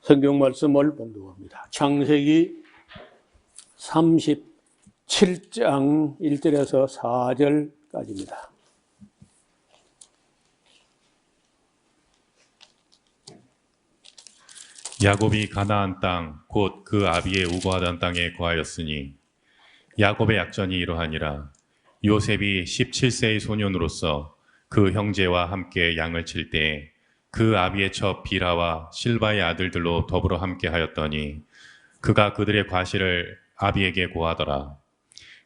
성경 말씀을 봉독합니다. 창세기 37장 1절에서 4절까지입니다. 야곱이 가나안 땅 곧 그 아비의 우거하던 땅에 거하였으니 야곱의 약전이 이러하니라. 요셉이 17세의 소년으로서 그 형제와 함께 양을 칠 때에 그 아비의 첩 비라와 실바의 아들들로 더불어 함께 하였더니 그가 그들의 과실을 아비에게 고하더라.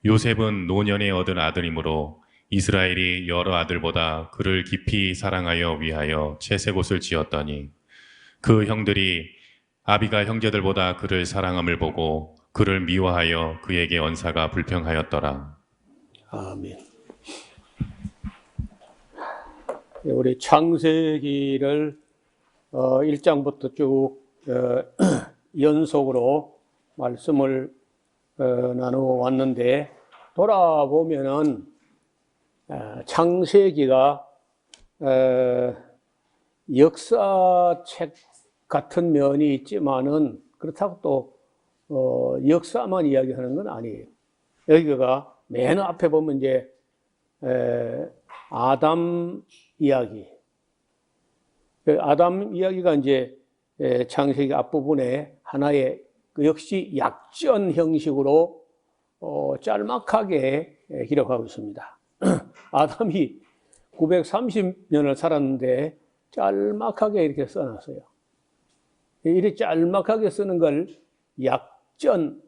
요셉은 노년에 얻은 아들이므로 이스라엘이 여러 아들보다 그를 깊이 사랑하여 위하여 채색옷을 지었더니 그 형들이 아비가 형제들보다 그를 사랑함을 보고 그를 미워하여 그에게 언사가 불평하였더라. 아멘. 우리 창세기를 1장부터 쭉 연속으로 말씀을 나누어 왔는데, 돌아보면은 창세기가 역사책 같은 면이 있지만은 그렇다고 또 역사만 이야기하는 건 아니에요. 여기가 맨 앞에 보면 이제 아담 이야기. 아담 이야기가 이제 창세기 앞부분에 하나의 그 역시 약전 형식으로 짤막하게 기록하고 있습니다. 아담이 930년을 살았는데 짤막하게 이렇게 써놨어요. 이렇게 짤막하게 쓰는 걸 약전,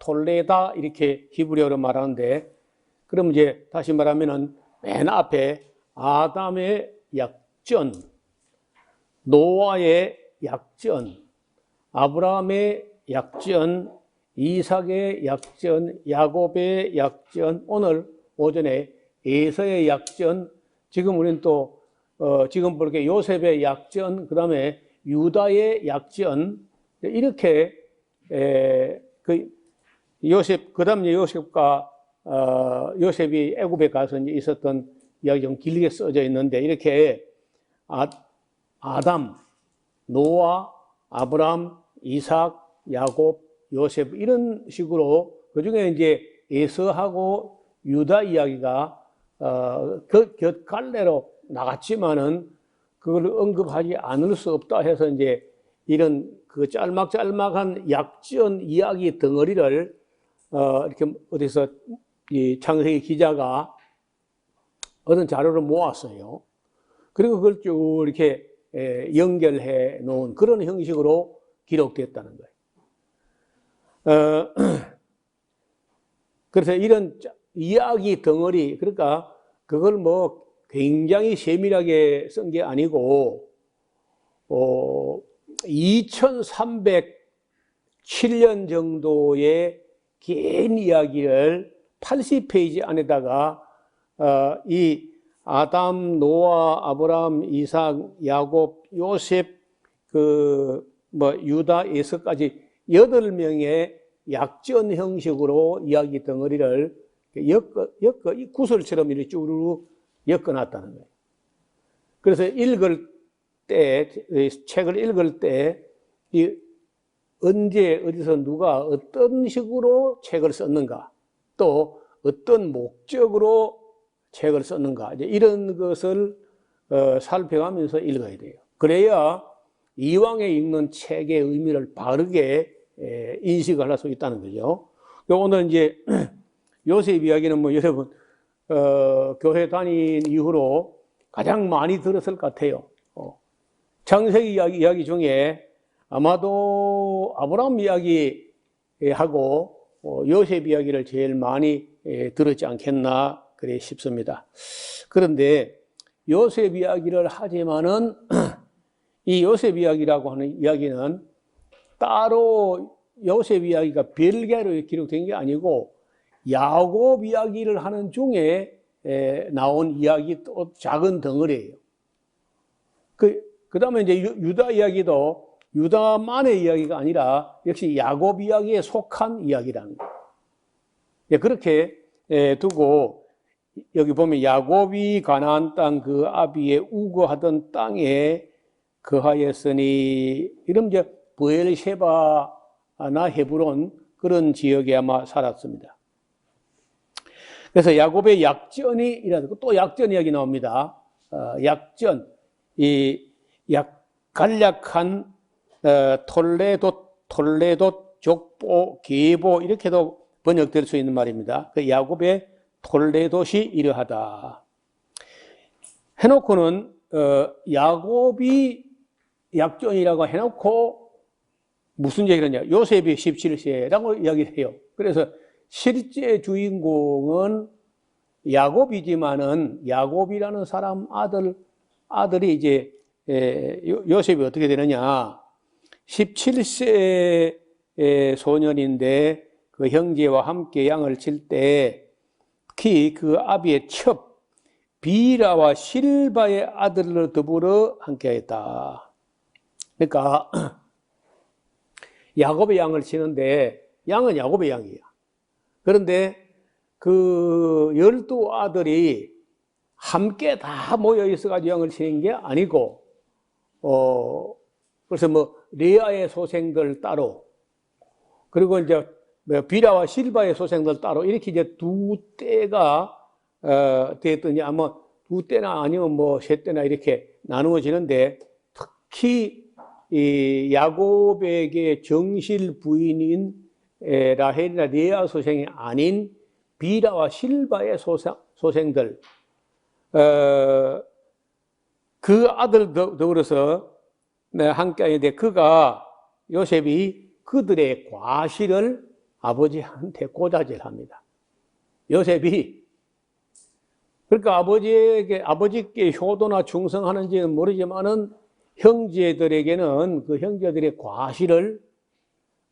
톨레다 이렇게 히브리어로 말하는데, 그럼 이제 다시 말하면은 맨 앞에 아담의 약전, 노아의 약전, 아브라함의 약전, 이삭의 약전, 야곱의 약전, 오늘 오전에 에서의 약전, 지금 우리는 또 지금 보게 요셉의 약전, 그 다음에 유다의 약전, 이렇게 그 다음에 요셉이 애굽에 가서 이제 있었던 이야기 좀 길게 써져 있는데, 이렇게 아담, 노아, 아브람, 이삭, 야곱, 요셉, 이런 식으로 그 중에 이제 에서하고 유다 이야기가 곁갈래로 나갔지만은 그걸 언급하지 않을 수 없다 해서 이제 이런 그 짤막한 약전 이야기 덩어리를 이렇게 어디서 이 창세기 기자가 어떤 자료를 모았어요. 그리고 그걸 쭉 이렇게 연결해 놓은 그런 형식으로 기록됐다는 거예요. 그래서 이런 이야기 덩어리, 그러니까 그걸 뭐 굉장히 세밀하게 쓴 게 아니고 2307년 정도의 긴 이야기를 80페이지 안에다가 이 아담, 노아, 아브람, 이삭, 야곱, 요셉, 유다, 에서까지 8명의 약전 형식으로 이야기 덩어리를 구설처럼 이렇게 쭉 엮어놨다는 거예요. 그래서 책을 읽을 때, 언제, 어디서 누가 어떤 식으로 책을 썼는가, 또 어떤 목적으로 책을 썼는가, 이제 이런 것을 살펴가면서 읽어야 돼요. 그래야 이왕에 읽는 책의 의미를 바르게 인식을 할 수 있다는 거죠. 오늘 이제 요셉 이야기는 뭐 여러분 교회 다닌 이후로 가장 많이 들었을 것 같아요. 창세기 이야기 중에 아마도 아브라함 이야기하고 요셉 이야기를 제일 많이 들었지 않겠나 그래 싶습니다. 그런데 요셉 이야기를 하지만은 이 요셉 이야기라고 하는 이야기는 따로 요셉 이야기가 별개로 기록된 게 아니고 야곱 이야기를 하는 중에 나온 이야기 또 작은 덩어리예요. 그 다음에 이제 유다 이야기도 유다만의 이야기가 아니라 역시 야곱 이야기에 속한 이야기라는 거예요. 그렇게 두고 여기 보면 야곱이 가나안 땅 그 아비의 우거하던 땅에 거하였으니, 이런 이제 브엘셰바나 헤브론 그런 지역에 아마 살았습니다. 그래서 야곱의 약전이 일어나고 또 약전 이야기 나옵니다. 약전, 간략한 톨레도, 족보, 계보 이렇게도 번역될 수 있는 말입니다. 그 야곱의 톨레도시 이러하다. 해놓고는 야곱이 약전이라고 해놓고 무슨 얘기를 하냐? 요셉이 17세라고 이야기를 해요. 그래서 실제 주인공은 야곱이지만은 야곱이라는 사람 아들이 이제 요셉이 어떻게 되느냐? 17세 소년인데 그 형제와 함께 양을 칠 때 특히 그 아비의 첩 비라와 실바의 아들로 더불어 함께했다. 그러니까 야곱의 양을 치는데 양은 야곱의 양이야. 그런데 그 12아들이 함께 다 모여 있어가지고 양을 치는 게 아니고, 그래서 뭐 레아의 소생들 따로, 그리고 이제 비라와 실바의 소생들 따로 이렇게 이제 두 때가 됐더니 아마 두 때나 아니면 뭐 세 때나 이렇게 나누어지는데, 특히 이 야곱에게 정실 부인인 라헬이나 레아 소생이 아닌 비라와 실바의 소생들, 그 아들 더불어서 함께 하는데, 요셉이 그들의 과실을 아버지한테 고자질합니다. 요셉이 그러니까 아버지께 효도나 충성하는지는 모르지만은 형제들에게는 그 형제들의 과실을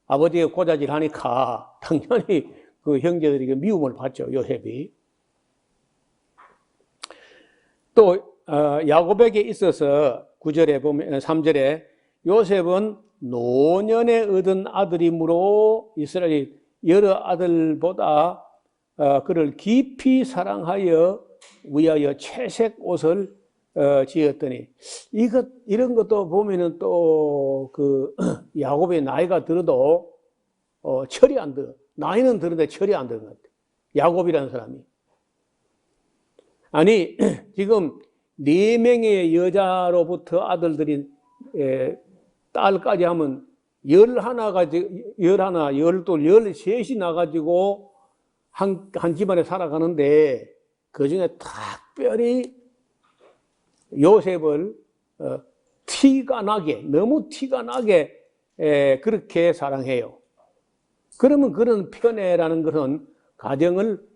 아버지가 고자질하니까 당연히 그 형제들에게 미움을 받죠, 요셉이. 또 야곱에게 있어서 9절에 보면 3절에 요셉은 노년에 얻은 아들이므로 이스라엘이 여러 아들보다 그를 깊이 사랑하여 위하여 채색 옷을 지었더니, 이런 것도 보면은 또 그 야곱의 나이가 들어도 철이 안 들어. 나이는 들었는데 철이 안 드는 것 같아. 야곱이라는 사람이. 아니, 지금 4명의 여자로부터 아들들이 딸까지 하면 11, 12, 13이 나가지고 한 집안에 살아가는데, 그 중에 특별히 요셉을 너무 티가 나게 그렇게 사랑해요. 그러면 그런 편애라는 것은 가정을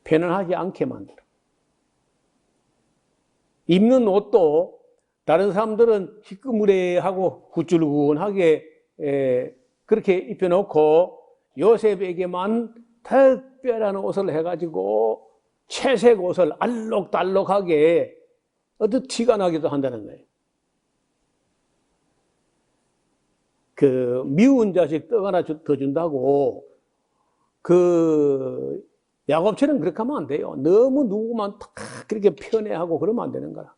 편안하지 않게 만들어. 입는 옷도 다른 사람들은 희끄무레하고 굿줄근하게 그렇게 입혀놓고 요셉에게만 특별한 옷을 해가지고 채색 옷을 알록달록하게 어떤 티가 나기도 한다는 거예요. 그 미운 자식 떡 하나 더 준다고 그 야곱처럼 그렇게 하면 안 돼요. 너무 누구만 딱 그렇게 편애하고 그러면 안 되는 거라.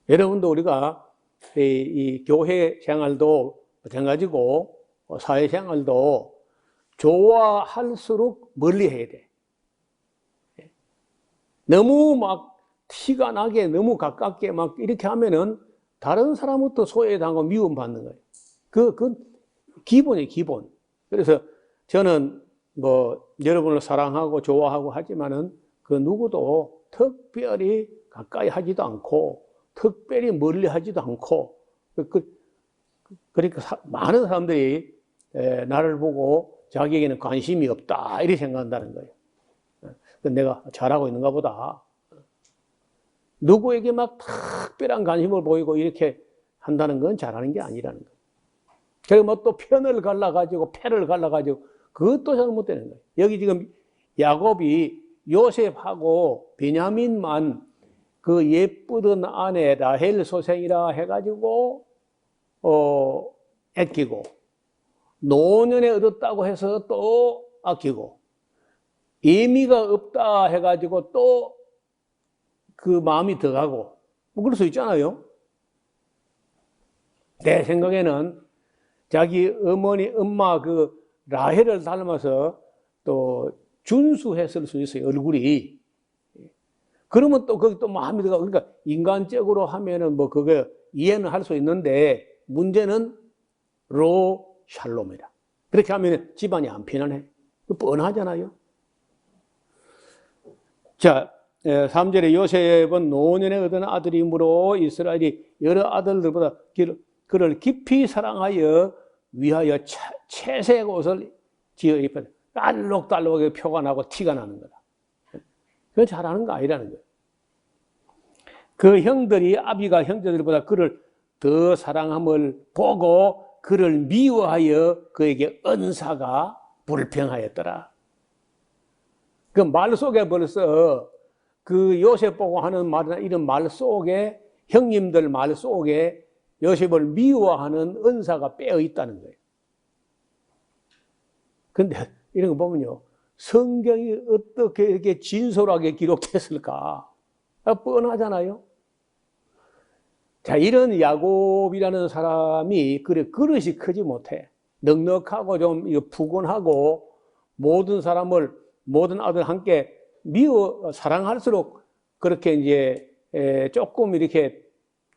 여러분도 우리가 이 교회 생활도 마찬가지고 사회 생활도 좋아할수록 멀리 해야 돼. 너무 막 티가 나게 너무 가깝게 막 이렇게 하면은 다른 사람부터 소외당하고 미움받는 거예요. 그건 기본이에요, 기본. 그래서 저는 뭐 여러분을 사랑하고 좋아하고 하지만은 그 누구도 특별히 가까이 하지도 않고 특별히 멀리 하지도 않고 그러니까 많은 사람들이 나를 보고 자기에게는 관심이 없다 이렇게 생각한다는 거예요. 내가 잘하고 있는가 보다. 누구에게 막 특별한 관심을 보이고 이렇게 한다는 건 잘하는 게 아니라는 거예요. 그리고 뭐 또 편을 갈라가지고 패를 갈라가지고 그것도 잘못되는 거예요. 여기 지금 야곱이 요셉하고 베냐민만 그 예쁘던 아내 라헬 소생이라 해가지고 아끼고 노년에 얻었다고 해서 또 아끼고 예미가 없다 해가지고 또 그 마음이 더 가고 뭐 그럴 수 있잖아요. 내 생각에는 자기 어머니, 엄마 그 라헬을 닮아서 또 준수했을 수 있어요, 얼굴이. 그러면 또 거기 또 마음이 들어가. 그러니까 인간적으로 하면은 뭐 그거 이해는 할 수 있는데 문제는 로 샬롬이라. 그렇게 하면 집안이 안 편안해. 뻔하잖아요. 자, 3절에 요셉은 노년에 얻은 아들이므로 이스라엘이 여러 아들들보다 그를 깊이 사랑하여 위하여 채색 옷을 지어 입었다. 알록달록하게 표가 나고 티가 나는 거다. 그건 잘하는 거 아니라는 거예요. 그 형들이 아비가 형제들보다 그를 더 사랑함을 보고 그를 미워하여 그에게 은사가 불평하였더라. 그 말 속에 벌써 그 요셉 보고 하는 말이나 이런 말 속에 형님들 말 속에 요셉을 미워하는 은사가 빼어 있다는 거예요. 근데 이런 거 보면요. 성경이 어떻게 이렇게 진솔하게 기록됐을까? 뻔하잖아요. 자, 이런 야곱이라는 사람이 그래 그릇이 크지 못해. 넉넉하고 좀 푸근하고 모든 사람을 모든 아들 함께 미워 사랑할수록 그렇게 이제 조금 이렇게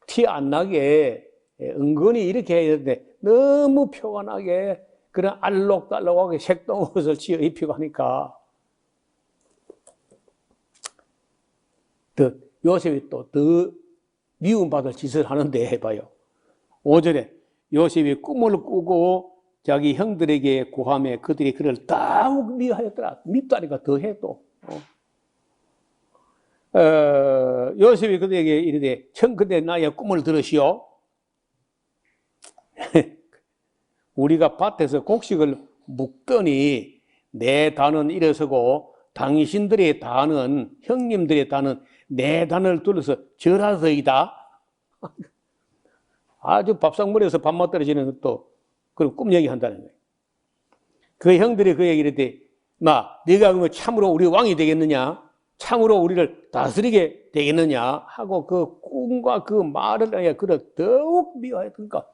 티 안 나게 은근히 이렇게 해야 되는데 너무 표가 나게 그런 알록달록하게 색동 옷을 지어 입히고 하니까 더 요셉이 또 더 미움받을 짓을 하는데 해봐요. 5절에 요셉이 꿈을 꾸고 자기 형들에게 구하며 그들이 그를 더욱 미워하였더라. 밉다니까 더해 또. 요셉이 그들에게 이르되 청컨대 나의 꿈을 들으시오. 우리가 밭에서 곡식을 묵더니 내 단은 일어서고 당신들의 단은 형님들의 단은 내 단을 둘러서 절하서이다. 아주 밥상머리에서 밥맛 떨어지는 또 그런 꿈 얘기한다는 거예요. 그 형들이 그 얘기를 했대. 네가 그러면 참으로 우리 왕이 되겠느냐? 참으로 우리를 다스리게 되겠느냐? 하고 그 꿈과 그 말을 그를 더욱 미워했으니까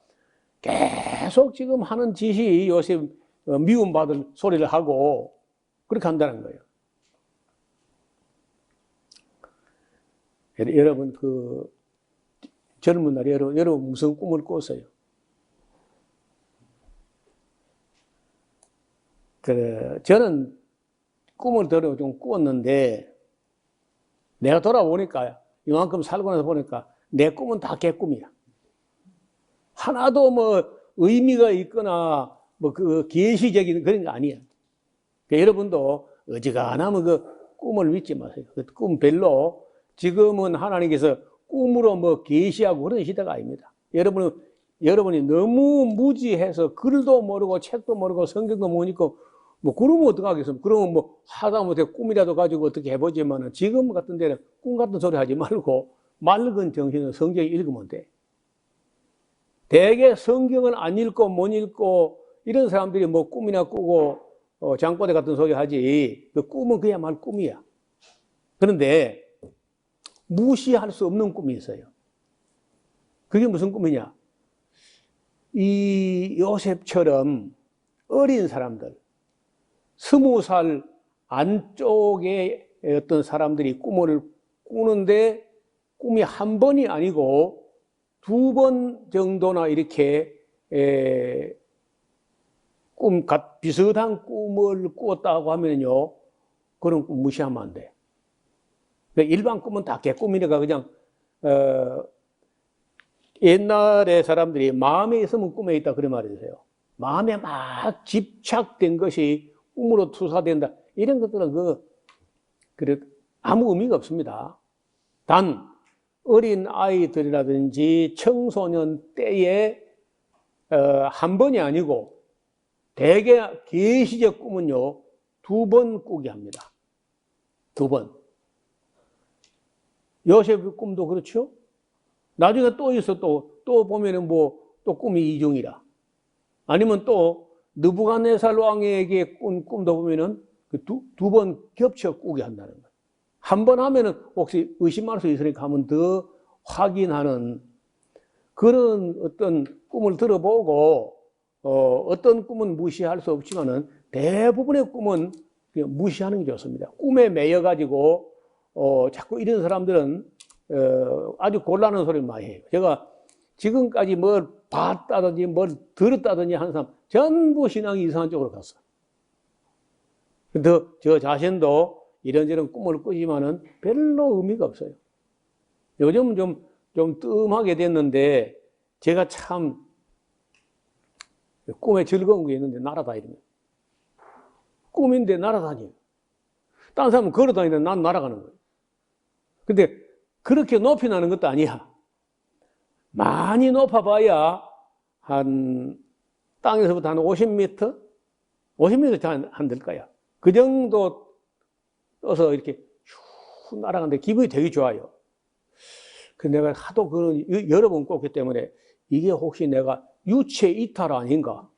계속 지금 하는 짓이 요셉 미움받을 소리를 하고 그렇게 한다는 거예요. 여러분 그 젊은 날에 여러분 무슨 꿈을 꿨어요? 저는 꿈을 들어 좀 꾸었는데 내가 돌아보니까 이만큼 살고 나서 보니까 내 꿈은 다 개꿈이야. 하나도 뭐 의미가 있거나 뭐 그 계시적인 그런 거 아니야. 그러니까 여러분도 어지간하면 그 꿈을 믿지 마세요. 그 꿈 별로 지금은 하나님께서 꿈으로 뭐 계시하고 그런 시대가 아닙니다. 여러분이 너무 무지해서 글도 모르고 책도 모르고 성경도 못 읽고 뭐 그러면 어떡하겠습니까? 그러면 뭐 하다못해 꿈이라도 가지고 어떻게 해보지만은 지금 같은 데는 꿈 같은 소리 하지 말고 맑은 정신으로 성경 읽으면 돼. 대개 성경을 안 읽고 못 읽고 이런 사람들이 뭐 꿈이나 꾸고 장꼬대 같은 소리 하지 그 꿈은 그야말로 꿈이야. 그런데 무시할 수 없는 꿈이 있어요. 그게 무슨 꿈이냐? 이 요셉처럼 어린 사람들 20살 안쪽에 어떤 사람들이 꿈을 꾸는데 꿈이 한 번이 아니고 2번 정도나 이렇게 비슷한 꿈을 꾸었다고 하면요, 그런 꿈 무시하면 안 돼. 일반 꿈은 다 개꿈이니까 그냥 옛날에 사람들이 마음에 있으면 꿈에 있다 그런 말이 있어요. 마음에 막 집착된 것이 꿈으로 투사된다. 이런 것들은 아무 의미가 없습니다. 단 어린 아이들이라든지 청소년 때에 한 번이 아니고 대개 계시적 꿈은요 2번 꾸게 합니다. 2번. 요셉의 꿈도 그렇죠? 나중에 또 있어 또 보면은 또 꿈이 이중이라. 아니면 또 느부갓네살 왕에게 꾼 꿈도 보면은 두 번 겹쳐 꾸게 한다는 거예요. 한 번 하면은 혹시 의심할 수 있으니까 하면 더 확인하는 그런 어떤 꿈을 들어보고 어떤 꿈은 무시할 수 없지만은 대부분의 꿈은 그냥 무시하는 게 좋습니다. 꿈에 매여가지고 자꾸 이런 사람들은 아주 곤란한 소리를 많이 해요. 제가 지금까지 뭘 봤다든지 뭘 들었다든지 하는 사람 전부 신앙이 이상한 쪽으로 갔어. 저 자신도 이런저런 꿈을 꾸지만은 별로 의미가 없어요. 요즘은 좀 뜸하게 됐는데 제가 참 꿈에 즐거운 게 있는데 날아다니는 꿈인데 날아다니요. 다른 사람은 걸어다니는데 난 날아가는 거예요. 근데 그렇게 높이 나는 것도 아니야. 많이 높아봐야 땅에서부터 한 50m? 50m 잘 안 될 거야. 그 정도 떠서 이렇게 슉 날아가는데 기분이 되게 좋아요. 그 내가 하도 여러 번 꿨기 때문에 이게 혹시 내가 유체 이탈 아닌가?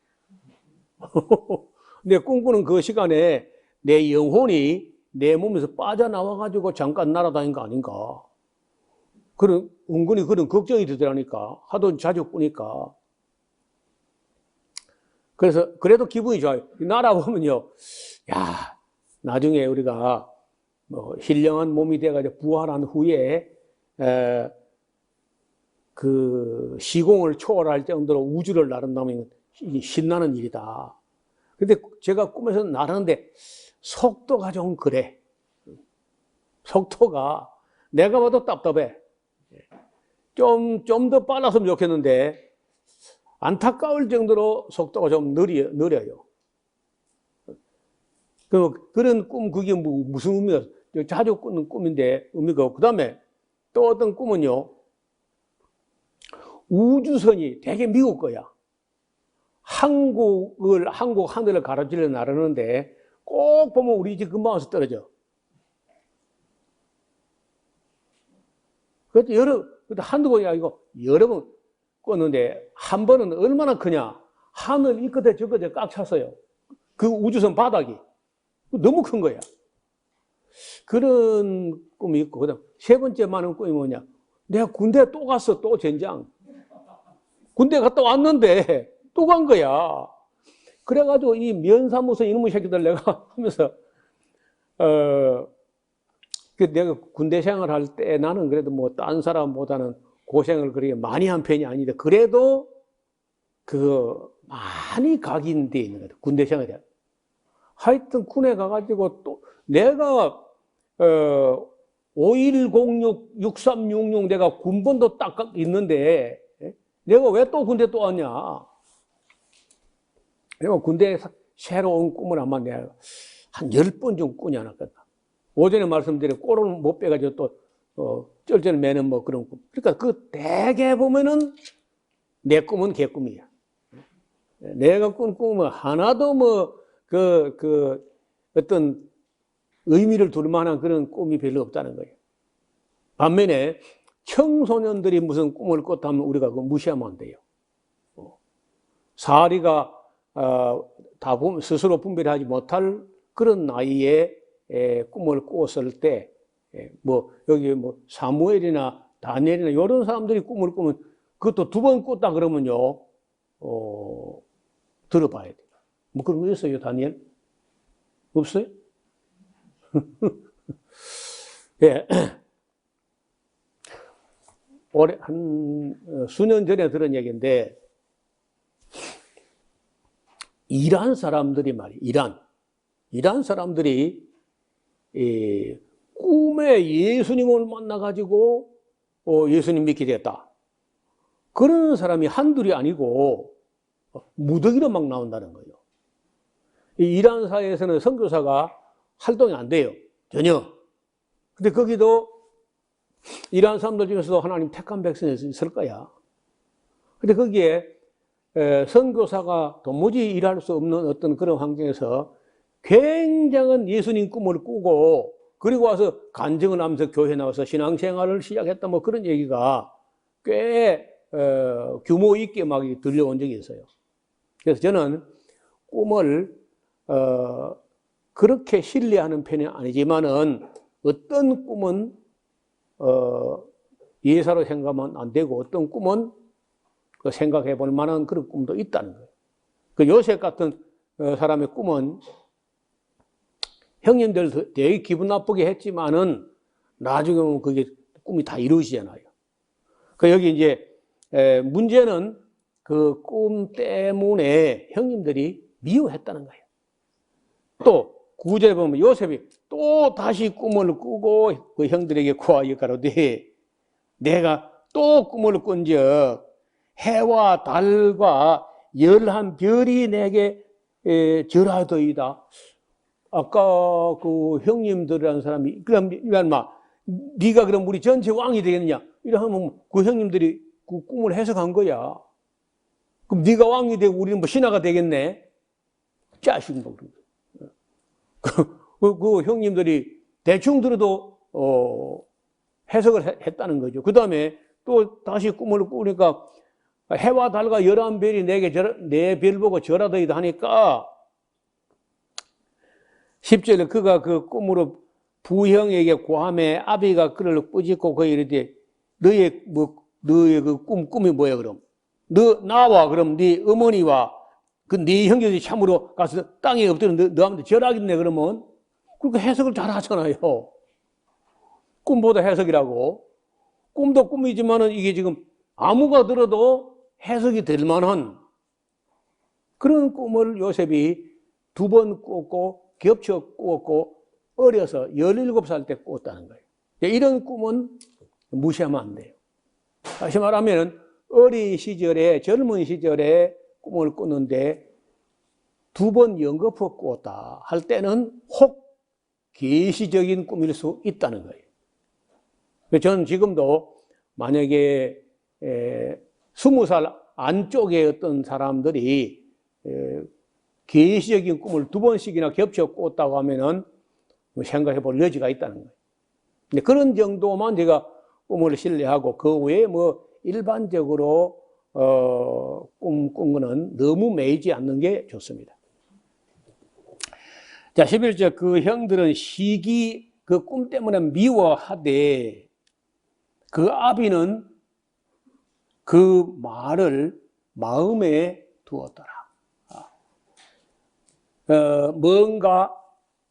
내 꿈꾸는 그 시간에 내 영혼이 내 몸에서 빠져나와가지고 잠깐 날아다닌 거 아닌가? 은근히 그런 걱정이 되더라니까. 하도 자주 꾸니까. 그래서, 그래도 기분이 좋아요. 날아보면요. 야, 나중에 우리가 신령한 몸이 돼가지고 부활한 후에, 그 시공을 초월할 정도로 우주를 나른다면 신나는 일이다. 근데 제가 꿈에서 나르는데 속도가 좀 그래. 속도가 내가 봐도 답답해. 좀 더 빨랐으면 좋겠는데 안타까울 정도로 속도가 좀 느려요. 그런 꿈, 그게 무슨 의미가, 자주 꾸는 꿈인데 의미가 없고, 그 다음에 또 어떤 꿈은요, 우주선이 되게 미국 거야. 한국 하늘을 가로질러 나르는데 꼭 보면 우리 집 근방 와서 떨어져. 그래서 한두 번이 아니고 여러 번 꿨는데 한 번은 얼마나 크냐. 하늘 이 끝에 저 끝에 꽉 찼어요. 그 우주선 바닥이. 너무 큰 거야. 그런 꿈이 있고, 그 다음 세 번째 많은 꿈이 뭐냐. 내가 군대 또 갔어, 또 전장. 군대 갔다 왔는데 또 간 거야. 그래가지고 이 면사무소 이놈의 새끼들 내가 하면서, 내가 군대 생활할 때 나는 그래도 뭐 딴 사람보다는 고생을 그렇게 많이 한 편이 아닌데, 그래도 많이 각인되어 있는 거야. 군대 생활에. 하여튼 군에 가가지고 또 내가 5106-6366 내가 군번도 딱 있는데 내가 왜 또 군대 또 왔냐. 내가 군대에 새로운 꿈을 아마 내가 한 10번 좀 꾸지 않았겠다. 오전에 말씀드린 꼬를 못 빼가지고 또 쩔쩔 매는 뭐 그런 꿈. 그러니까 그 대개 보면은 내 꿈은 개꿈이야. 내가 꾼 꿈은 하나도 뭐 어떤 의미를 둘 만한 그런 꿈이 별로 없다는 거예요. 반면에 청소년들이 무슨 꿈을 꿨다면 우리가 그거 무시하면 안 돼요. 사리가 다 스스로 분별하지 못할 그런 나이에 꿈을 꿨을 때, 여기 사무엘이나 다니엘이나 이런 사람들이 꿈을 꾸면 그것도 두 번 꿨다 그러면요, 들어봐야 돼요. 뭐 그런 거 있어요, 다니엘? 없어요? 예. 수년 전에 들은 얘기인데, 이란 사람들이 말이에요, 이란 사람들이 꿈에 예수님을 만나가지고 예수님 믿게 됐다. 그런 사람이 한둘이 아니고 무더기로 막 나온다는 거예요. 이란 사회에서는 선교사가 활동이 안 돼요. 전혀. 근데 거기도 이란 사람들 중에서도 하나님 택한 백성이 있을 거야. 근데 거기에 선교사가 도무지 일할 수 없는 어떤 그런 환경에서 굉장한 예수님 꿈을 꾸고 그리고 와서 간증을 하면서 교회 나와서 신앙생활을 시작했다 뭐 그런 얘기가 꽤 규모 있게 막 들려온 적이 있어요. 그래서 저는 꿈을 그렇게 신뢰하는 편이 아니지만은 어떤 꿈은 예사로 생각하면 안 되고 어떤 꿈은 그 생각해 볼 만한 그런 꿈도 있다는 거예요. 그 요셉 같은 사람의 꿈은 형님들 되게 기분 나쁘게 했지만은 나중에 보면 그게 꿈이 다 이루어지잖아요. 그 여기 이제 문제는 그 꿈 때문에 형님들이 미워했다는 거예요. 또 9절에 보면 요셉이 또 다시 꿈을 꾸고 그 형들에게 고하여 가로되 내가 또 꿈을 꾼적 해와 달과 11별이 내게 절하더이다. 아까 그 형님들이라는 사람이 그럼 네가 그럼 우리 전체 왕이 되겠느냐? 이러면 그 형님들이 그 꿈을 해석한 거야. 그럼 네가 왕이 되고 우리는 뭐 신하가 되겠네? 짜식 뭐 그 형님들이 대충 들어도 해석을 했다는 거죠. 그 다음에 또 다시 꿈을 꾸니까 해와 달과 11별이 내게 내 별 보고 절하더이다 하니까 10절에 그가 그 꿈으로 부형에게 고함에 아비가 그를 꾸짖고 그에 이르되 너의 그 꿈이 뭐야 그럼? 나와 그럼 네 어머니와 그 네 형제들이 참으로 가서 땅에 엎드려 너한테 절하겠네 그러면 그렇게 해석을 잘 하잖아요. 꿈보다 해석이라고. 꿈도 꿈이지만은 이게 지금 아무가 들어도 해석이 될 만한 그런 꿈을 요셉이 2번 꿨고 겹쳐 꾸었고 어려서 17살 때 꿨다는 거예요. 이런 꿈은 무시하면 안 돼요. 다시 말하면 어린 시절에 젊은 시절에 꿈을 꿨는데 2번 연거푸 꿨다 할 때는 혹 계시적인 꿈일 수 있다는 거예요. 저는 지금도 만약에 20살 안쪽에 어떤 사람들이 계시적인 꿈을 2번씩이나 겹쳐 꿨다고 하면은 생각해 볼 여지가 있다는 거예요. 근데 그런 정도만 제가 꿈을 신뢰하고 그 외에 뭐 일반적으로 꾼 거는 너무 매이지 않는 게 좋습니다. 자, 11절 그 형들은 시기 그 꿈 때문에 미워하되 그 아비는 그 말을 마음에 두었더라. 뭔가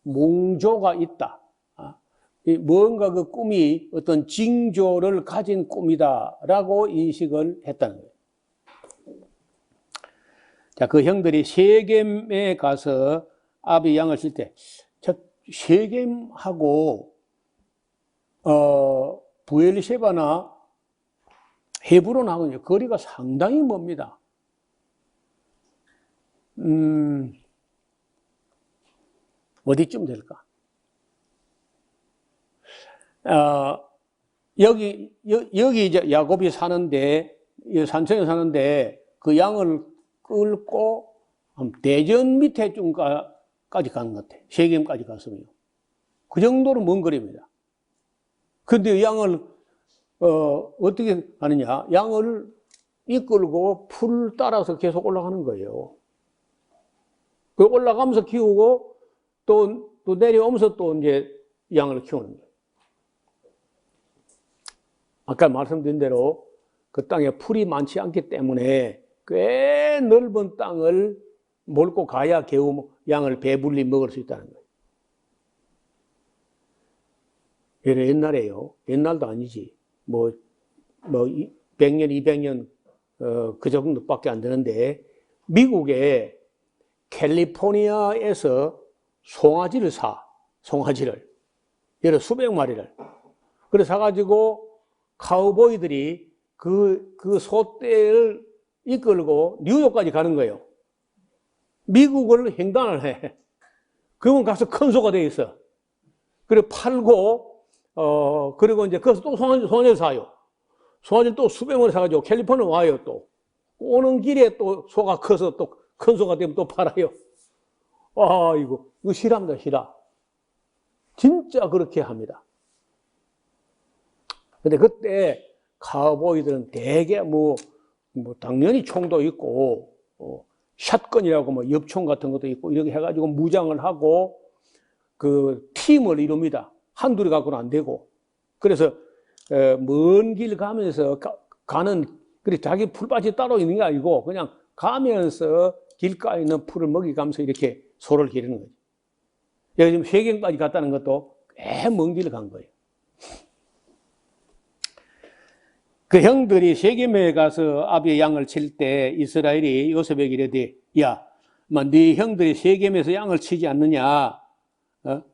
몽조가 있다. 뭔가 그 꿈이 어떤 징조를 가진 꿈이다라고 인식을 했다는 거예요. 자, 그 형들이 세겜에 가서 아비 양을 칠 때, 세겜하고 부엘셰바나 헤브론하고 거리가 상당히 멉니다. 어디쯤 될까? 여기 이제 야곱이 사는데, 산청에 사는데, 그 양을 끌고 대전 밑에 좀까지 가는 것 같아. 세겜까지 갔으면. 그 정도로 먼 거리입니다. 근데 양을, 어떻게 하느냐? 양을 이끌고 풀 따라서 계속 올라가는 거예요. 그 올라가면서 키우고 또 내려오면서 또 이제 양을 키우는 거예요. 아까 말씀드린 대로 그 땅에 풀이 많지 않기 때문에 꽤 넓은 땅을 몰고 가야 겨우 양을 배불리 먹을 수 있다는 거예요. 옛날에요. 옛날도 아니지. 뭐 100년, 200년 그 정도밖에 안 되는데 미국에 캘리포니아에서 송아지를 송아지를 여러 수백 마리를 그래서 사가지고 카우보이들이 그 소떼를 이끌고 뉴욕까지 가는 거예요. 미국을 횡단을 해. 그러면 가서 큰 소가 돼 있어. 그리고 팔고, 그리고 이제 거기서 또 송아지를 사요. 송아지를 또 수백 마리 사가지고 캘리포니아 와요, 또. 오는 길에 또 소가 커서 또 큰 소가 되면 또 팔아요. 이거 실화입니다, 실화. 진짜 그렇게 합니다. 근데 그때 카우보이들은 대개 당연히 총도 있고, 샷건이라고 엽총 같은 것도 있고, 이렇게 해가지고 무장을 하고, 그 팀을 이룹니다. 한둘이 갖고는 안 되고. 그래서 먼 길 가면서 가는, 그래 자기 풀밭이 따로 있는 게 아니고 그냥 가면서 길가에 있는 풀을 먹이가면서 이렇게 소를 기르는 거죠. 여기 지금 세겜까지 갔다는 것도 꽤 먼 길을 간 거예요. 그 형들이 세겜에 가서 아비의 양을 칠 때 이스라엘이 요셉에게 이르되, 야, 네 형들이 세겜에서 양을 치지 않느냐?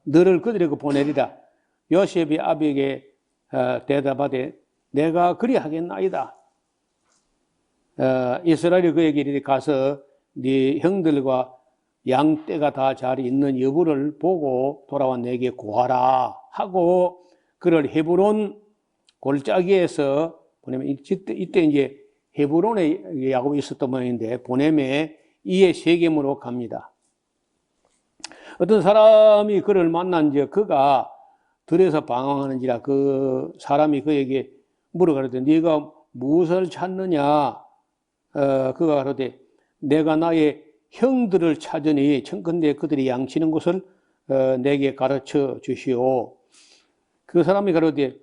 너를 그들에게 보내리라. 요셉이 아비에게 대답하되, 내가 그리 하겠나이다. 이스라엘이 그에게 이르되, 가서 네 형들과 양떼가 다 잘 있는 여부를 보고 돌아와 내게 고하라 하고 그를 헤브론 골짜기에서 보내면, 이때 이제 헤브론에 야곱이 있었던 모양인데 보내매 이에 세겜으로 갑니다. 어떤 사람이 그를 만난즉 그가 들에서 방황하는지라 그 사람이 그에게 물어가로되 네가 무엇을 찾느냐? 그가 가로되 내가 나의 형들을 찾으니 청컨대 그들이 양치는 곳을 내게 가르쳐 주시오. 그 사람이 가로되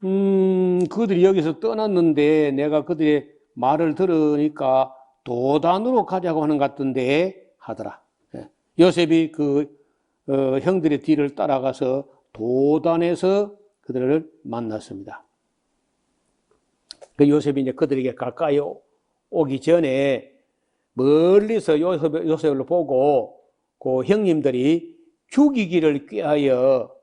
그들이 여기서 떠났는데 내가 그들의 말을 들으니까 도단으로 가자고 하는 것 같던데 하더라. 요셉이 그 형들의 뒤를 따라가서 도단에서 그들을 만났습니다. 그 요셉이 이제 그들에게 가까이 오기 전에 멀리서 요셉을 보고 그 형님들이 죽이기를 꾀하여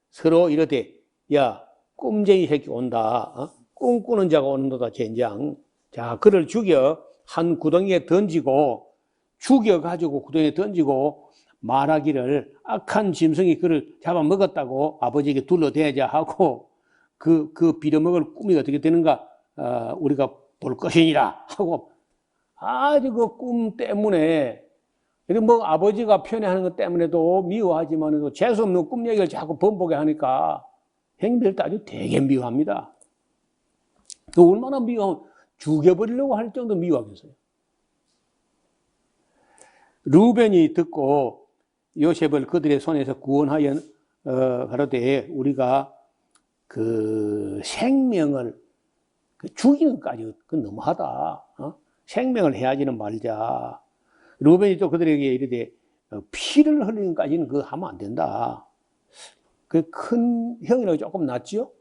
서로 이르되, 야, 꿈쟁이 새끼 온다. 꿈꾸는 자가 오는도다 젠장. 자, 그를 죽여 한 구덩이에 던지고 죽여가지고 구덩이에 던지고 말하기를 악한 짐승이 그를 잡아먹었다고 아버지에게 둘러대자 하고 그 빌어먹을 꿈이 어떻게 되는가 우리가 볼 것이니라 하고 아주 그 꿈 때문에 뭐 아버지가 편애하는 것 때문에도 미워하지만은 재수없는 꿈 얘기를 자꾸 번복해 하니까 형님들도 아주 되게 미워합니다. 또 얼마나 미워하면 죽여버리려고 할 정도 미워하겠어요. 루벤이 듣고 요셉을 그들의 손에서 구원하여 가로되 우리가 그 생명을 죽이는까지 그 너무하다. 생명을 해하지는 말자. 루벤이 또 그들에게 이르되 피를 흘리는 까지는 그거 하면 안 된다. 그 큰 형이라고 조금 낫죠?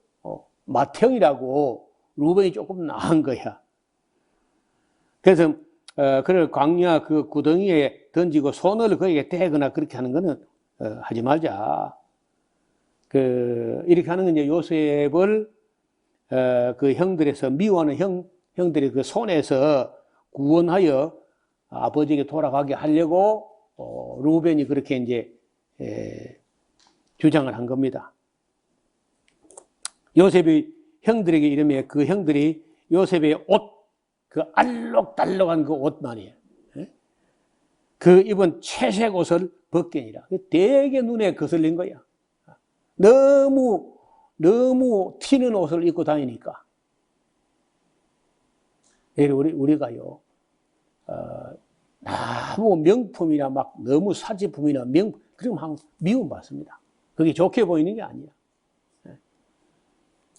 맏형이라고 루벤이 조금 나은 거야. 그래서 그를 광야 그 구덩이에 던지고 손을 그에게 대거나 그렇게 하는 거는 하지 말자. 이렇게 하는 건 이제 요셉을 그 형들에서 미워하는 형들의 그 손에서 구원하여 아버지에게 돌아가게 하려고 루벤이 그렇게 이제 주장을 한 겁니다. 요셉이 형들에게 이르며 그 형들이 요셉의 옷, 그 알록달록한 그 옷 말이에요. 그 입은 채색 옷을 벗기니라. 되게 눈에 거슬린 거야. 너무 튀는 옷을 입고 다니니까. 우리가요, 너무 명품이나 막 너무 사치품이나 그러면 미움받습니다. 그게 좋게 보이는 게 아니야.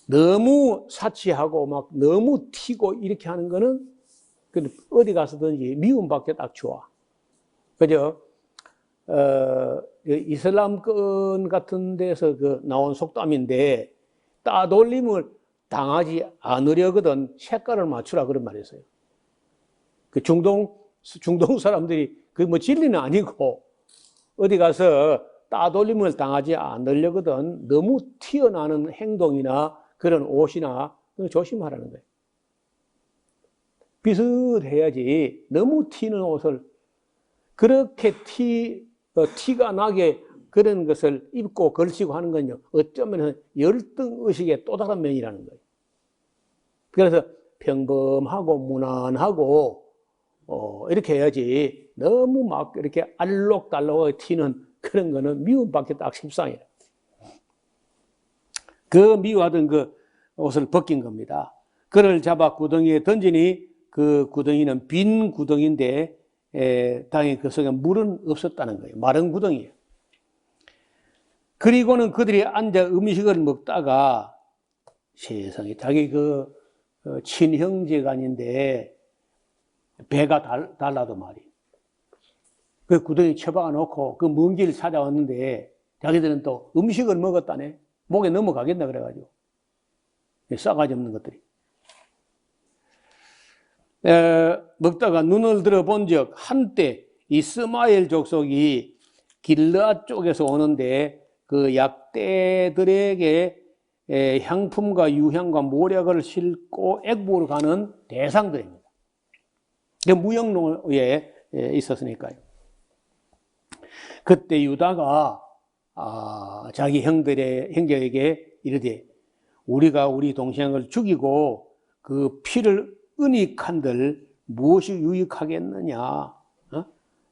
너무 사치하고 막 너무 튀고 이렇게 하는 거는 어디 가서든지 미움받기 딱 좋아. 그죠? 이슬람권 같은 데서 나온 속담인데 따돌림을 당하지 않으려거든 색깔을 맞추라 그런 말이 있어요. 중동 사람들이 뭐 진리는 아니고 어디 가서 따돌림을 당하지 않으려거든 너무 튀어나오는 행동이나 그런 옷이나 조심하라는 거예요. 비슷해야지 너무 튀는 옷을 그렇게 티가 나게 그런 것을 입고 걸치고 하는 건요 어쩌면 열등의식의 또 다른 면이라는 거예요. 그래서 평범하고 무난하고 이렇게 해야지 너무 막 이렇게 알록달록하게 튀는 그런 거는 미움받기 딱 십상이에요. 그 미워하던 그 옷을 벗긴 겁니다. 그를 잡아 구덩이에 던지니 그 구덩이는 빈 구덩이인데 당연히 그 속에 물은 없었다는 거예요. 마른 구덩이에요. 그리고는 그들이 앉아 음식을 먹다가 세상에 자기 친형제간인데 배가 달라도 말이에요. 그 구덩이 처박아 놓고 그 먼 길 찾아왔는데 자기들은 또 음식을 먹었다네. 목에 넘어가겠나 그래가지고 싸가지 없는 것들이. 먹다가 눈을 들어본 적 한때 이스마엘 족속이 길르앗 쪽에서 오는데 그 약대들에게 향품과 유향과 모략을 싣고 애굽으로 가는 대상들입니다. 무역로에 있었으니까요. 그때 유다가 자기 형제에게 이르되 우리가 우리 동생을 죽이고 그 피를 은닉한들 무엇이 유익하겠느냐?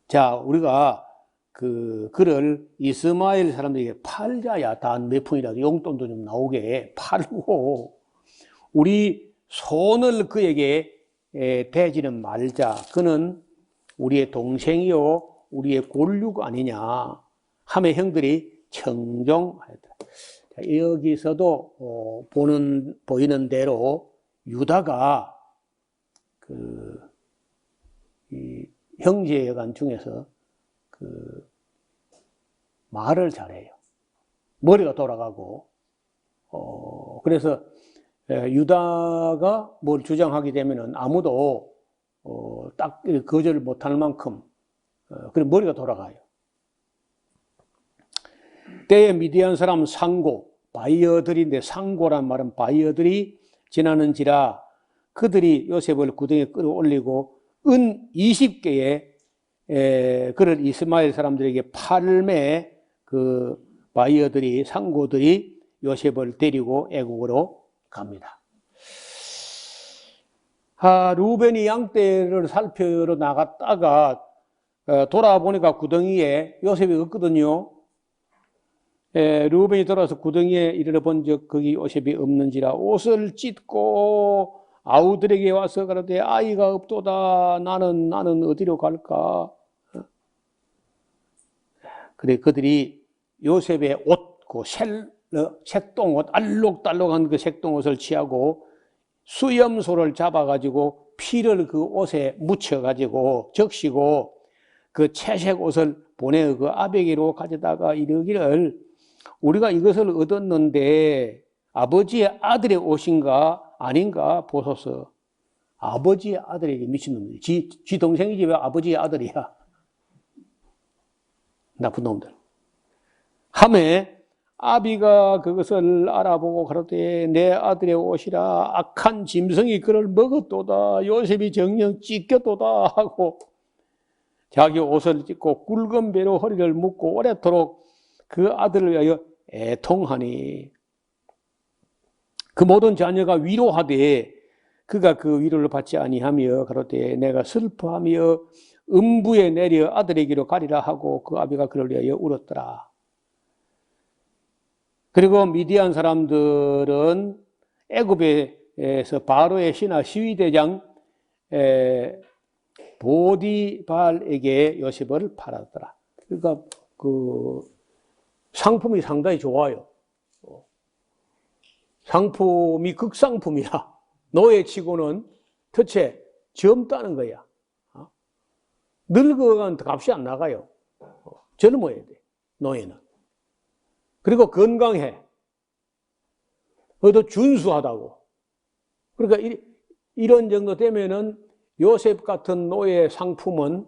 자, 우리가 그를 이스마엘 사람들에게 팔자야. 다 몇 푼이라도 용돈도 좀 나오게 팔고 우리 손을 그에게 대지는 말자. 그는 우리의 동생이요 우리의 골육 아니냐 하며 형들이 청종하였다. 여기서도 보이는 대로 유다가 이 형제간 중에서 말을 잘해요. 머리가 돌아가고 그래서 유다가 뭘 주장하게 되면은 아무도 딱 거절을 못할 만큼 그리고 머리가 돌아가요. 때에 미디안 사람 상고 바이어들인데 상고란 말은 바이어들이 지나는지라 그들이 요셉을 구덩이에 끌어올리고 은 20개의 그를 이스마엘 사람들에게 팔매 그 바이어들이 상고들이 요셉을 데리고 애국으로 갑니다. 루벤이 양떼를 살펴러 나갔다가 돌아보니까 구덩이에 요셉이 없거든요. 루벤이 돌아서 구덩이에 이르러 본 적 거기 요셉이 없는지라 옷을 찢고 아우들에게 와서 그러되 아이가 없도다. 나는 어디로 갈까? 그래 그들이 요셉의 옷, 그 색동옷, 알록달록한 그 색동옷을 취하고 수염소를 잡아가지고 피를 그 옷에 묻혀가지고 적시고 그 채색 옷을 보내 그 아베기로 가져다가 이르기를 우리가 이것을 얻었는데 아버지의 아들의 옷인가 아닌가 보소서. 아버지의 아들에게 미친놈이지. 지 동생이지 왜 아버지의 아들이야. 나쁜 놈들. 하매 아비가 그것을 알아보고 가로되 내 아들의 옷이라 악한 짐승이 그를 먹었도다. 요셉이 정녕 찢겼도다 하고 자기 옷을 찢고 굵은 배로 허리를 묶고 오래도록 그 아들을 위하여 애통하니 그 모든 자녀가 위로하되 그가 그 위로를 받지 아니하며 가로되 내가 슬퍼하며 음부에 내려 아들에게로 가리라 하고 그 아비가 그를 위하여 울었더라. 그리고 미디안 사람들은 애굽에서 바로의 신하 시위대장 보디발에게 요셉을 팔았더라. 그러니까 그 상품이 상당히 좋아요. 상품이 극상품이라 노예치고는 대체 젊다는 거야. 늙어가면 값이 안 나가요. 젊어야 돼, 노예는. 그리고 건강해. 그래도 준수하다고. 그러니까 이런 정도 되면은 요셉 같은 노예 상품은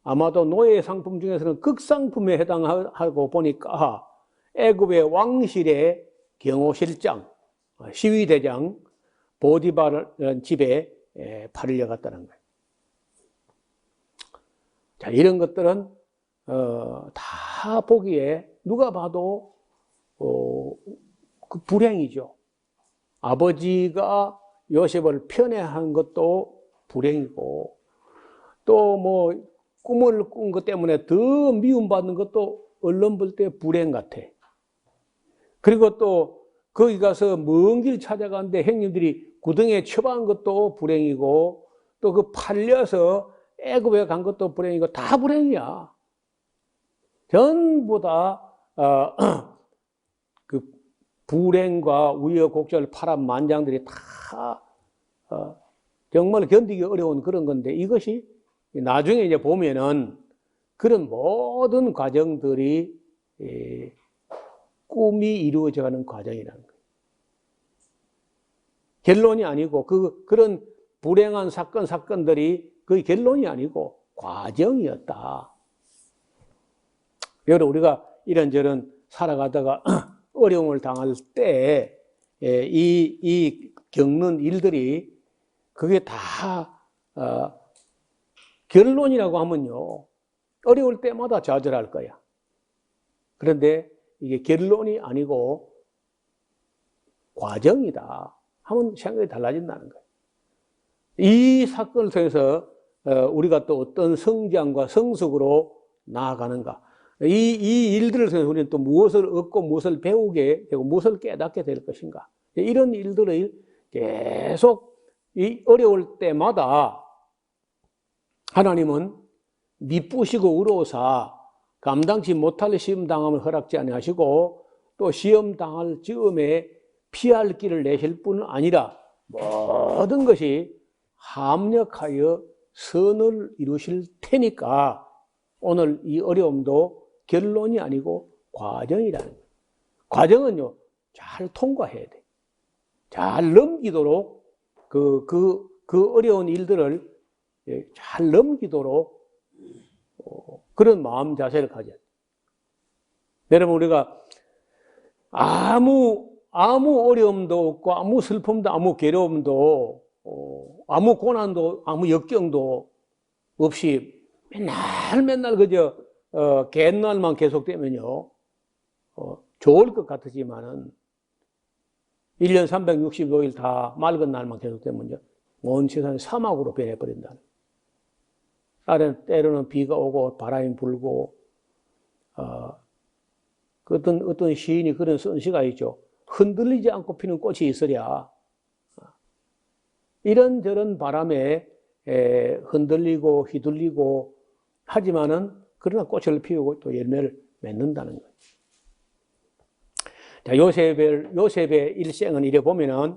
아마도 노예 상품 중에서는 극상품에 해당하고 보니까 애굽의 왕실의 경호실장, 시위대장 보디발 집에 팔려갔다는 거예요. 자, 이런 것들은 다 보기에 누가 봐도 그 불행이죠. 아버지가 요셉을 편애한 것도 불행이고 또 뭐 꿈을 꾼 것 때문에 더 미움받는 것도 언론 볼 때 불행 같아. 그리고 또 거기 가서 먼 길 찾아가는데 형님들이 구덩이에 처박은 것도 불행이고 또 그 팔려서 애굽에 간 것도 불행이고 다 불행이야. 전부 다 그 불행과 우여곡절 파란만장들이 다 정말 견디기 어려운 그런 건데 이것이 나중에 이제 보면은 그런 모든 과정들이 꿈이 이루어져가는 과정이라는 거예요. 결론이 아니고 그런 불행한 사건들이 그 결론이 아니고 과정이었다. 여러분 우리가 이런저런 살아가다가 어려움을 당할 때 이 겪는 일들이 그게 다 결론이라고 하면요 어려울 때마다 좌절할 거야. 그런데 이게 결론이 아니고 과정이다 하면 생각이 달라진다는 거예요. 이 사건을 통해서 우리가 또 어떤 성장과 성숙으로 나아가는가. 이 일들을 통해서 우리는 또 무엇을 얻고 무엇을 배우게 되고 무엇을 깨닫게 될 것인가. 이런 일들을 계속 이 어려울 때마다 하나님은 미쁘시고 의로우사 감당치 못할 시험 당함을 허락지 아니하시고 또 시험 당할 즈음에 피할 길을 내실 뿐 아니라 모든 것이 합력하여 선을 이루실 테니까 오늘 이 어려움도 결론이 아니고 과정이라는 거예요. 과정은요 잘 통과해야 돼. 잘 넘기도록 그 어려운 일들을 잘 넘기도록 그런 마음 자세를 가져야 돼. 여러분 우리가 아무 어려움도 없고 아무 슬픔도 아무 괴로움도 아무 고난도 아무 역경도 없이 맨날 그저 갯날만 계속되면요 좋을 것 같으지만은 1년 365일 다 맑은 날만 계속되면요 온 세상이 사막으로 변해버린다는 거예요. 때로는 비가 오고 바람이 불고 어떤 시인이 그런 쓴 시가 있죠. 흔들리지 않고 피는 꽃이 있으랴. 이런저런 바람에 흔들리고 휘둘리고 하지만은 그러나 꽃을 피우고 또 열매를 맺는다는 거예요. 자, 요셉의 일생은 이래 보면은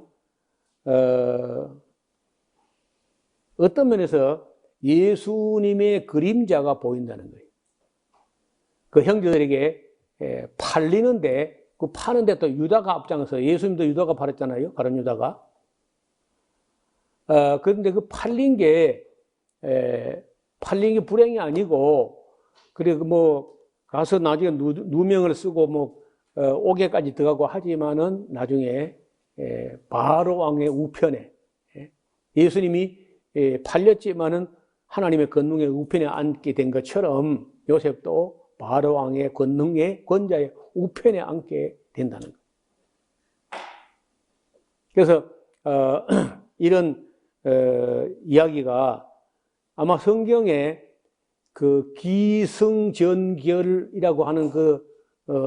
어떤 면에서 예수님의 그림자가 보인다는 거예요. 그 형제들에게 팔리는데 그 파는데 또 유다가 앞장서 예수님도 유다가 팔았잖아요. 가룟 유다가. 그런데 그 팔린 게 불행이 아니고 그리고 뭐 가서 나중에 누명을 쓰고 뭐 옥에까지 들어가고 하지만은 나중에 바로 왕의 우편에 예수님이 팔렸지만은 하나님의 권능의 우편에 앉게 된 것처럼 요셉도 바로 왕의 권자의 우편에 앉게 된다는 거예요. 그래서 이런 이야기가 아마 성경에 그 기승전결이라고 하는 그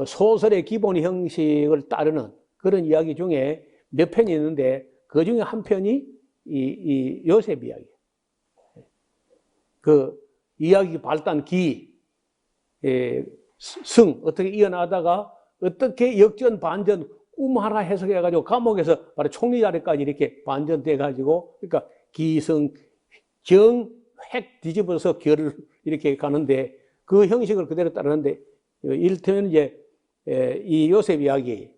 소설의 기본 형식을 따르는 그런 이야기 중에 몇 편이 있는데 그 중에 한 편이 이 요셉 이야기예요. 그 이야기 발단 승 어떻게 이어나다가 어떻게 역전 반전 꿈 하나 해석해가지고 감옥에서 바로 총리 자리까지 이렇게 반전돼가지고 그러니까 기승 정획 뒤집어서 결을 이렇게 가는데 그 형식을 그대로 따르는데 이를테면 이제 이 요셉 이야기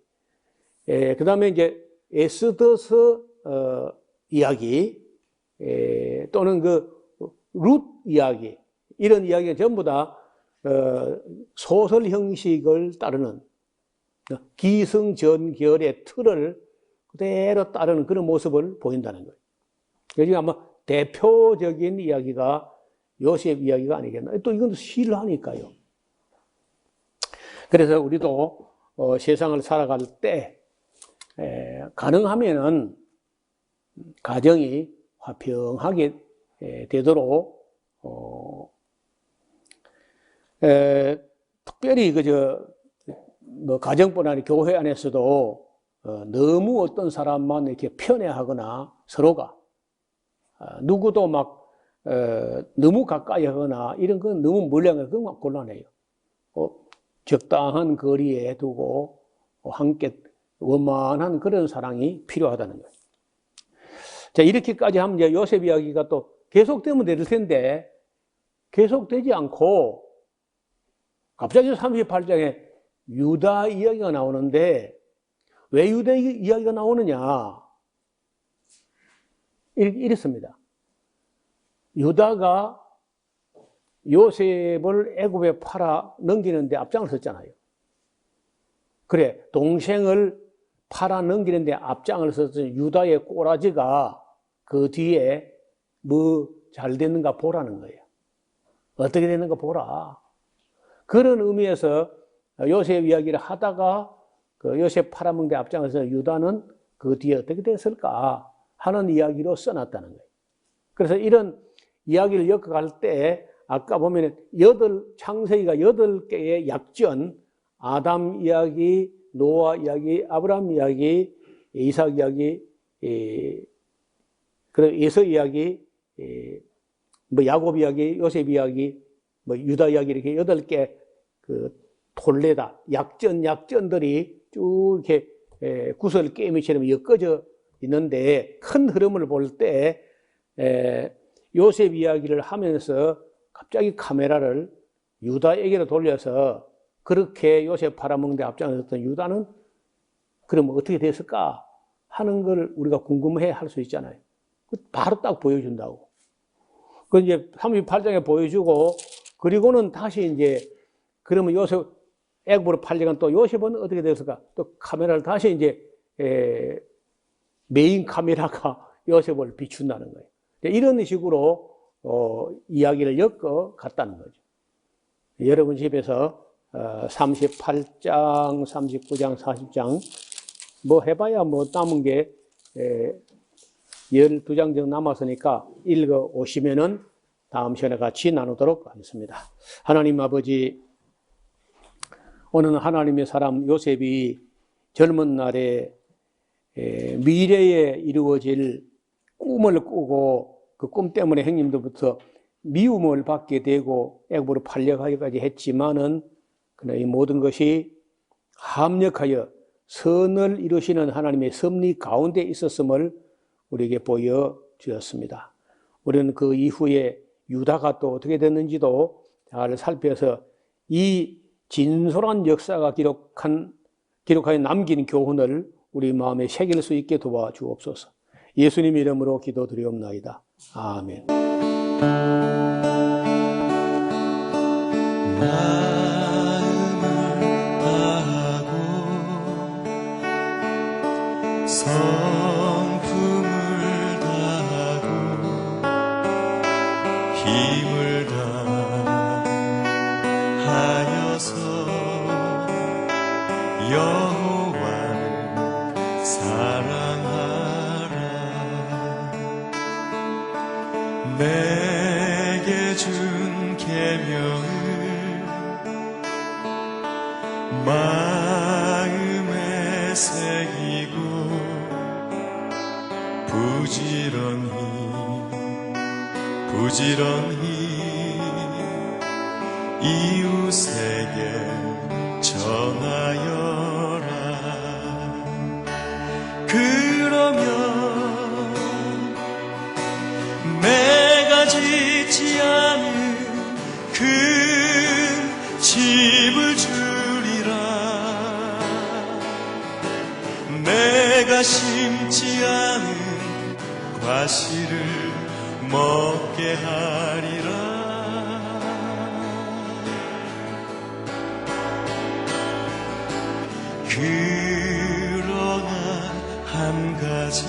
그 다음에 이제 에스더서 이야기 또는 그 룻 이야기 이런 이야기가 전부 다 소설 형식을 따르는 기승전결의 틀을 그대로 따르는 그런 모습을 보인다는 거예요. 그래서 아마 대표적인 이야기가 요셉 이야기가 아니겠나. 또 이건 신뢰하니까요. 그래서 우리도 세상을 살아갈 때 가능하면은 가정이 화평하게 되도록 특별히 뭐 가정뿐 아니라 교회 안에서도 너무 어떤 사람만 이렇게 편애하거나 서로가 누구도 막 너무 가까이 하거나 이런 건 너무 멀리 하거나 그건 곤란해요. 적당한 거리에 두고 함께 원만한 그런 사랑이 필요하다는 거예요. 자, 이렇게까지 하면 이제 요셉 이야기가 또 계속되면 될 텐데, 계속되지 않고, 갑자기 38장에 유다 이야기가 나오는데, 왜 유다 이야기가 나오느냐? 이랬습니다. 유다가 요셉을 애굽에 팔아 넘기는데 앞장을 섰잖아요. 그래, 동생을 팔아 넘기는데 앞장을 섰던 유다의 꼬라지가 그 뒤에 뭐 잘 됐는가 보라는 거예요. 어떻게 됐는가 보라. 그런 의미에서 요셉 이야기를 하다가 그 요셉 팔아먹는데 앞장을 서 유다는 그 뒤에 어떻게 됐을까 하는 이야기로 써놨다는 거예요. 그래서 이런 이야기를 엮어갈 때 아까 보면 창세기가 8개의 약전, 아담 이야기, 노아 이야기, 아브라함 이야기, 이삭 이야기, 그리고 에서 이야기, 뭐 야곱 이야기, 요셉 이야기, 뭐 유다 이야기 이렇게 8개 그 톨레다 약전들이 쭉 이렇게 구설 게임처럼 엮어져 있는데 큰 흐름을 볼 때 요셉 이야기를 하면서 갑자기 카메라를 유다에게로 돌려서 그렇게 요셉 팔아먹는데 앞장섰던 유다는 그럼 어떻게 됐을까 하는 걸 우리가 궁금해 할 수 있잖아요. 바로 딱 보여준다고. 그 이제 38장에 보여주고 그리고는 다시 이제 그러면 요셉 애굽으로 팔려간 또 요셉은 어떻게 됐을까? 또 카메라를 다시 이제 메인 카메라가 요셉을 비춘다는 거예요. 이런 식으로 이야기를 엮어 갔다는 거죠. 여러분 집에서 38장, 39장, 40장 뭐 해봐야 뭐 남은 게 12장 정도 남았으니까 읽어 오시면은 다음 시간에 같이 나누도록 하겠습니다. 하나님 아버지, 오늘 하나님의 사람 요셉이 젊은 날에 미래에 이루어질 꿈을 꾸고 그 꿈 때문에 형님들부터 미움을 받게 되고 애굽으로 팔려가기까지 했지만은 그러나 이 모든 것이 합력하여 선을 이루시는 하나님의 섭리 가운데 있었음을 우리에게 보여주었습니다. 우리는 그 이후에 유다가 또 어떻게 됐는지도 잘 살펴서 이 진솔한 역사가 기록하여 남긴 교훈을 우리 마음에 새길 수 있게 도와주옵소서. 예수님 이름으로 기도드리옵나이다. 아멘. 성품을 다하고 힘을 다하여서 여호와를 사랑하라. 내게 준 계명을 마음에 새기고 부지런히 이웃에게 전하여라. 그러면 내가 짓지 않은 큰 집을 주리라. 내가 심지 않은 과실을 먹게 하리라. 그러나 한 가지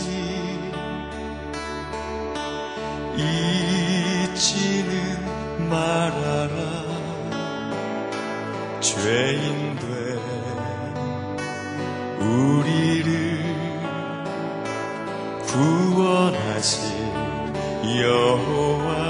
잊지는 말아라. 죄인된 우리를 구원하신 여호와